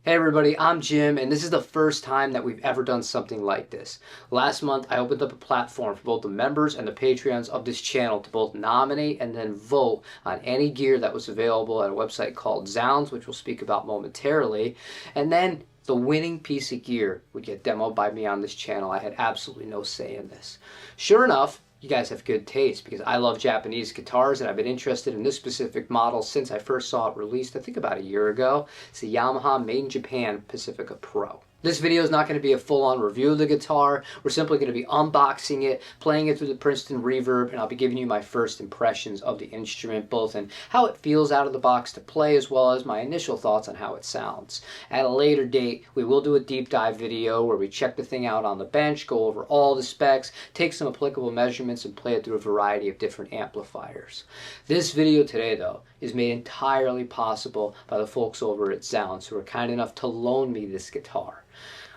Hey everybody, I'm Jim, and this is the first time that we've ever done something like this. Last month, I opened up a platform for both the members and the Patreons of this channel to both nominate and then vote on any gear that was available at a website called zZounds, which we'll speak about momentarily. And then the winning piece of gear would get demoed by me on this channel. I had absolutely no say in this. Sure enough, you guys have good taste because I love Japanese guitars and I've been interested in this specific model since I first saw it released, I think about a year ago. It's the Yamaha made in Japan Pacifica Pro. This video is not going to be a full-on review of the guitar. We're simply going to be unboxing it, playing it through the Princeton Reverb, and I'll be giving you my first impressions of the instrument, both in how it feels out of the box to play, as well as my initial thoughts on how it sounds. At a later date, we will do a deep dive video where we check the thing out on the bench, go over all the specs, take some applicable measurements, and play it through a variety of different amplifiers. This video today, though, is made entirely possible by the folks over at zZounds, who are kind enough to loan me this guitar.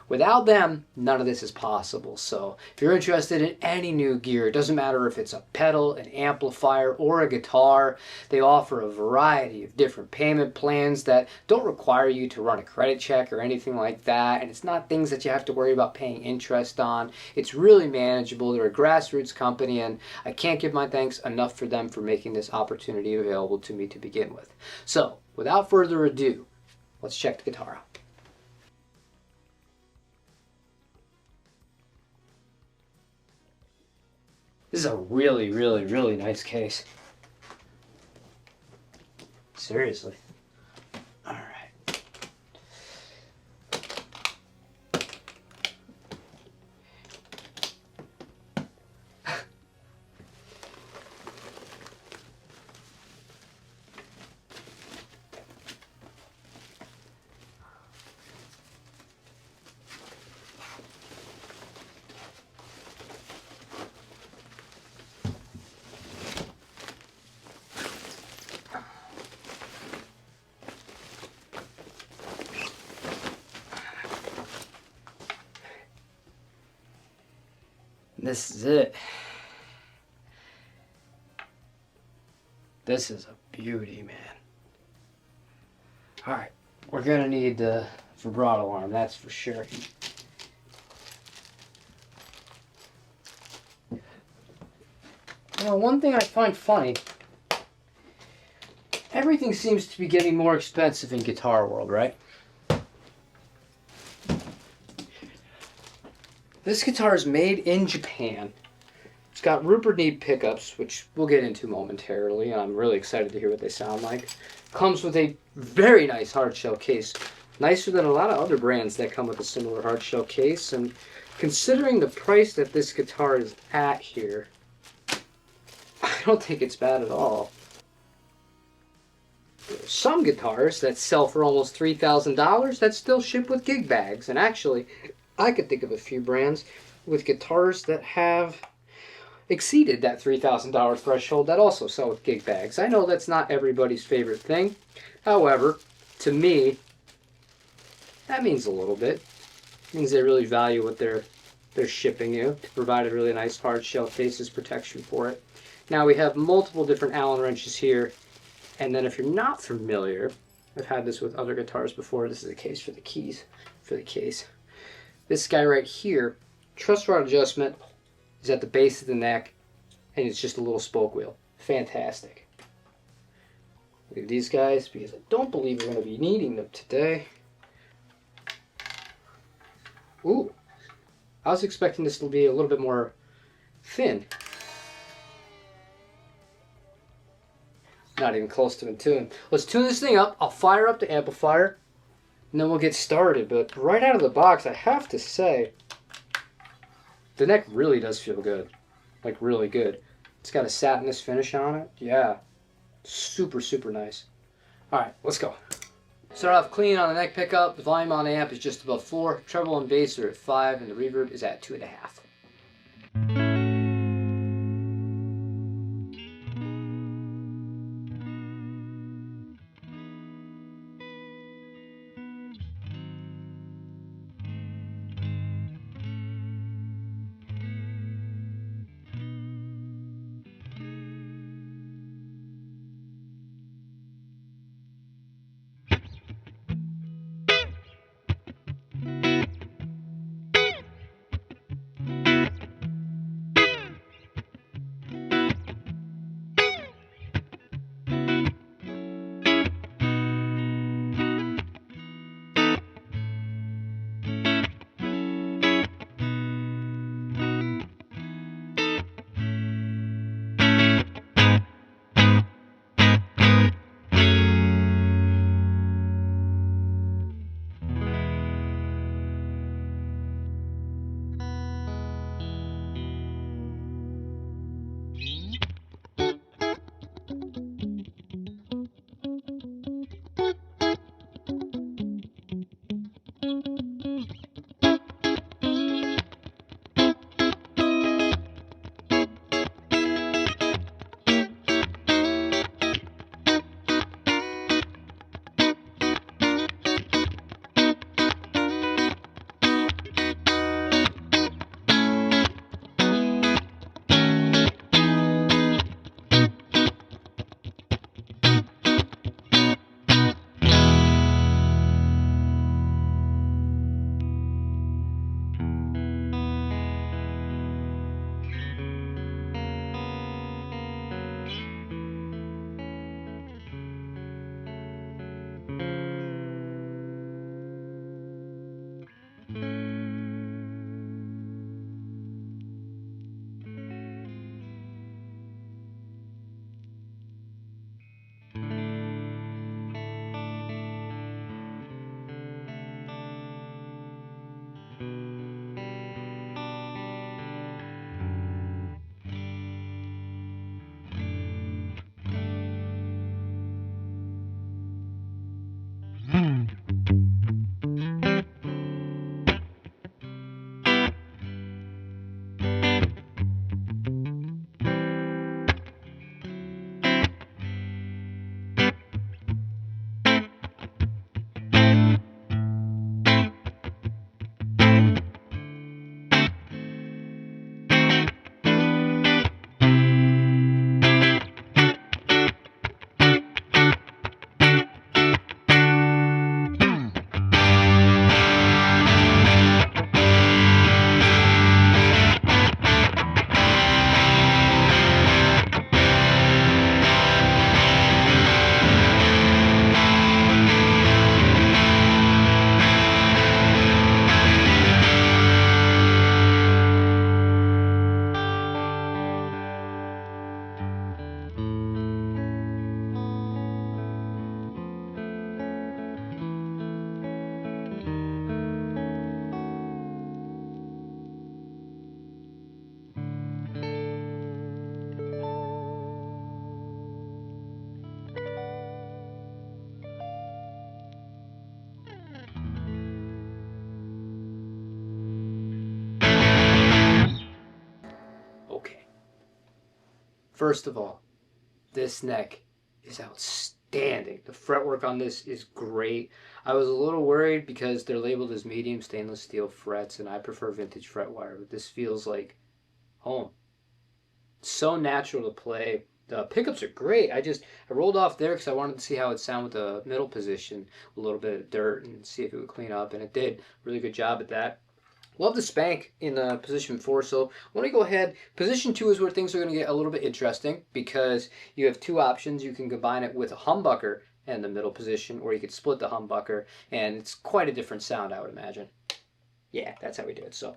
Without them, none of this is possible. So if you're interested in any new gear, it doesn't matter if it's a pedal, an amplifier, or a guitar, they offer a variety of different payment plans that don't require you to run a credit check or anything like that. And it's not things that you have to worry about paying interest on. It's really manageable. They're a grassroots company, and I can't give my thanks enough for them for making this opportunity available to me to begin with. So without further ado, let's check the guitar out. This is a really, really, really nice case. Seriously. All right. This is it. This is a beauty, man. All right, we're gonna need the vibrato arm, that's for sure. You know, one thing I find funny, everything seems to be getting more expensive in guitar world, right? This guitar is made in Japan. It's got Rupert Neve pickups, which we'll get into momentarily, and I'm really excited to hear what they sound like. Comes with a very nice hardshell case. Nicer than a lot of other brands that come with a similar hardshell case, and considering the price that this guitar is at here, I don't think it's bad at all. There's some guitars that sell for almost $3,000 that still ship with gig bags, and actually, I could think of a few brands with guitars that have exceeded that $3,000 threshold that also sell with gig bags. I know that's not everybody's favorite thing. However, to me, that means a little bit. It means they really value what they're shipping you to provide a really nice hard shell case as protection for it. Now we have multiple different Allen wrenches here, and then if you're not familiar, I've had this with other guitars before. This is a case for the keys, for the case. This guy right here, truss rod adjustment, is at the base of the neck, and it's just a little spoke wheel. Fantastic. Look at these guys, because I don't believe we're going to be needing them today. Ooh, I was expecting this to be a little bit more thin. Not even close to in tune. Let's tune this thing up. I'll fire up the amplifier, and then we'll get started. But right out of the box, I have to say, the neck really does feel good. Like, really good. It's got a satinous finish on it. Yeah. Super, super nice. Alright, let's go. Start off clean on the neck pickup. The volume on the amp is just above 4. Treble and bass are at 5, and the reverb is at 2.5. First of all, this neck is outstanding. The fretwork on this is great. I was a little worried because they're labeled as medium stainless steel frets, and I prefer vintage fret wire, but this feels like home. So natural to play. The pickups are great. I rolled off there because I wanted to see how it sounded with the middle position, a little bit of dirt, and see if it would clean up, and it did. Really good job at that. Love the spank in position 4, so I want to go ahead. Position 2 is where things are going to get a little bit interesting because you have two options. You can combine it with a humbucker in the middle position, or you could split the humbucker, and it's quite a different sound, I would imagine. Yeah, that's how we do it, so.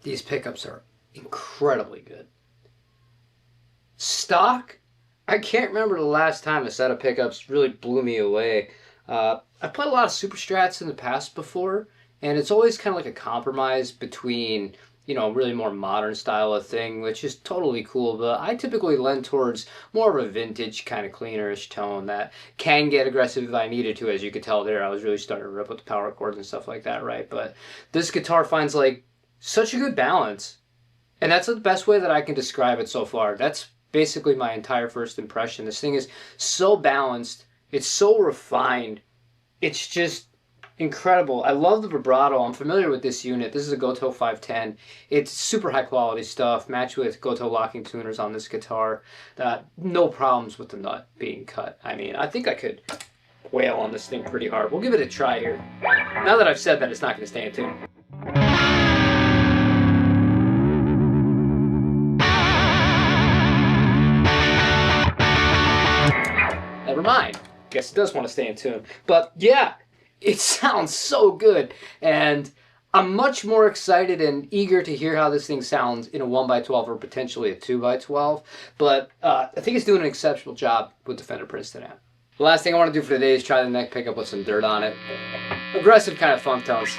These pickups are incredibly good. Stock, I can't remember the last time a set of pickups really blew me away. I've played a lot of Super Strats in the past before, and it's always kind of like a compromise between, you know, really more modern style of thing, which is totally cool, but I typically lend towards more of a vintage kind of cleanerish tone that can get aggressive if I needed to. As you could tell there, I was really starting to rip with the power chords and stuff like that, right? But this guitar finds like such a good balance, and that's the best way that I can describe it so far. That's basically my entire first impression. This thing is so balanced, it's so refined, it's just incredible. I love the vibrato. I'm familiar with this unit. This is a Gotoh 510. It's super high quality stuff, matched with Gotoh locking tuners on this guitar. No problems with the nut being cut. I mean, I think I could wail on this thing pretty hard. We'll give it a try here. Now that I've said that, it's not going to stay in tune. Never mind. Guess it does want to stay in tune. But yeah, it sounds so good. And I'm much more excited and eager to hear how this thing sounds in a 1x12 or potentially a 2x12. But I think it's doing an exceptional job with the Fender Princeton amp. The last thing I want to do for today is try the neck pickup with some dirt on it. Aggressive kind of funk tones.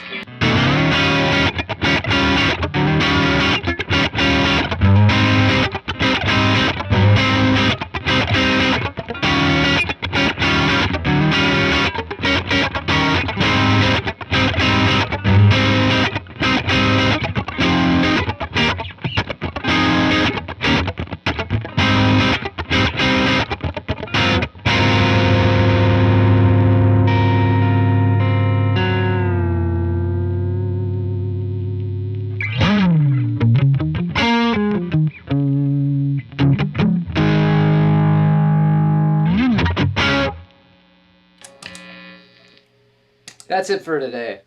that's it for today.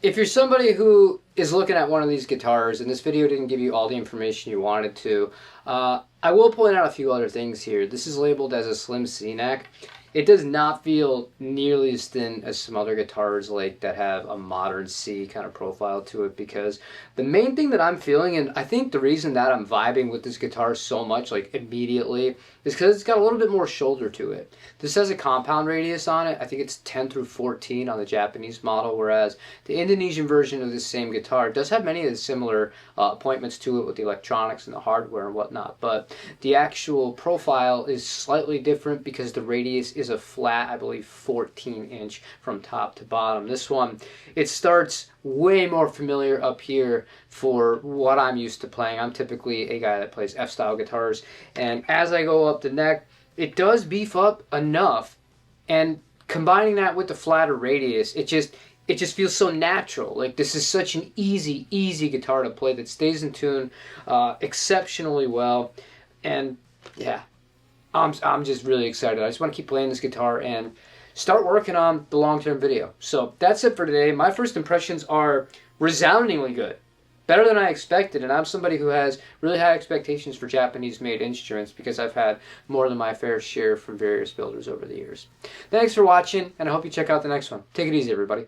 If you're somebody who is looking at one of these guitars and this video didn't give you all the information you wanted to, I will point out a few other things here. This is labeled as a slim C-neck. It does not feel nearly as thin as some other guitars like that have a modern C kind of profile to it, because the main thing that I'm feeling, and I think the reason that I'm vibing with this guitar so much, like immediately, is because it's got a little bit more shoulder to it. This has a compound radius on it. I think it's 10 through 14 on the Japanese model, whereas the Indonesian version of this same guitar does have many of the similar appointments to it with the electronics and the hardware and whatnot, but the actual profile is slightly different because the radius is a flat, I believe, 14-inch from top to bottom. This one, it starts way more familiar up here for what I'm used to playing. I'm typically a guy that plays F-style guitars, and as I go up the neck, it does beef up enough, and combining that with the flatter radius, it just feels so natural. Like, this is such an easy guitar to play that stays in tune exceptionally well, and yeah, I'm just really excited. I just want to keep playing this guitar and start working on the long-term video. So that's it for today. My first impressions are resoundingly good. Better than I expected, and I'm somebody who has really high expectations for Japanese-made instruments because I've had more than my fair share from various builders over the years. Thanks for watching, and I hope you check out the next one. Take it easy, everybody.